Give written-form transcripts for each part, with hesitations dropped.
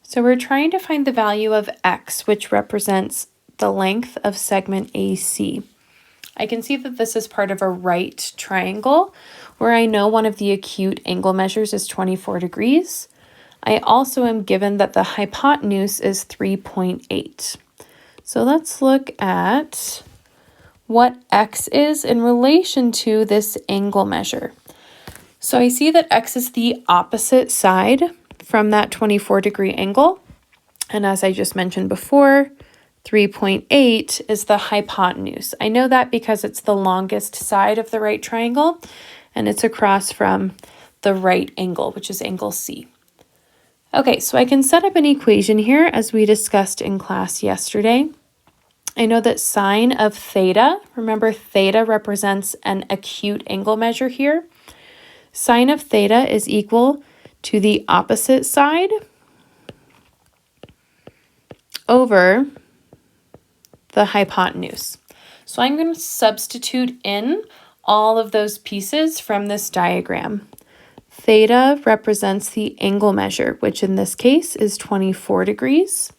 So we're trying to find the value of x, which represents the length of segment AC. I can see that this is part of a right triangle where I know one of the acute angle measures is 24 degrees. I also am given that the hypotenuse is 3.8. So let's look at what x is in relation to this angle measure. So I see that x is the opposite side from that 24-degree angle. And as I just mentioned before, 3.8 is the hypotenuse. I know that because it's the longest side of the right triangle, and it's across from the right angle, which is angle C. Okay, so I can set up an equation here as we discussed in class yesterday. I know that sine of theta, remember theta represents an acute angle measure here. Sine of theta is equal to the opposite side over the hypotenuse. So I'm going to substitute in all of those pieces from this diagram. Theta represents the angle measure, which in this case is 24 degrees.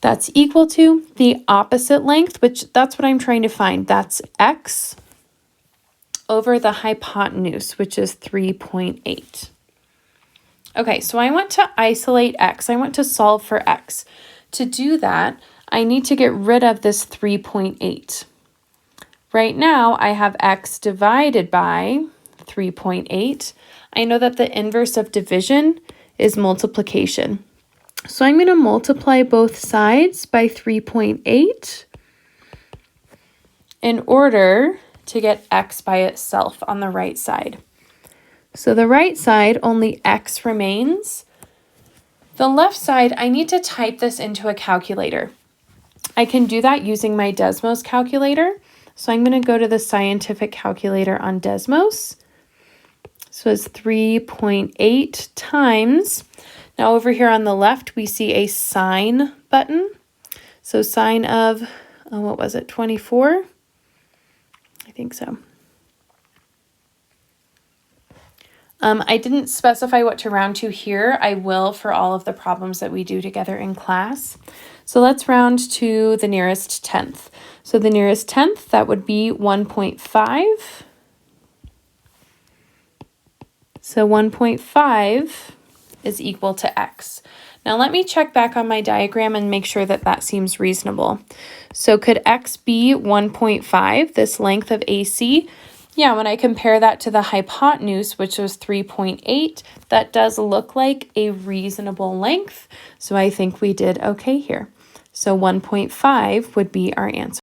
That's equal to the opposite length, which that's what I'm trying to find. That's x over the hypotenuse, which is 3.8. Okay, so I want to isolate x. I want to solve for x. To do that, I need to get rid of this 3.8. Right now, I have x divided by 3.8. I know that the inverse of division is multiplication. So I'm going to multiply both sides by 3.8 in order to get x by itself on the right side. So the right side, only x remains. The left side, I need to type this into a calculator. I can do that using my Desmos calculator. So I'm going to go to the scientific calculator on Desmos. So it's 3.8 times. Now over here on the left, we see a sine button. So sine of, what was it, 24? I think so. I didn't specify what to round to here. I will for all of the problems that we do together in class. So let's round to the nearest tenth. So the nearest tenth, that would be 1.5. So 1.5 is equal to x. Now let me check back on my diagram and make sure that that seems reasonable. So could x be 1.5, this length of AC? Yeah, when I compare that to the hypotenuse, which was 3.8, that does look like a reasonable length. So I think we did okay here. So 1.5 would be our answer.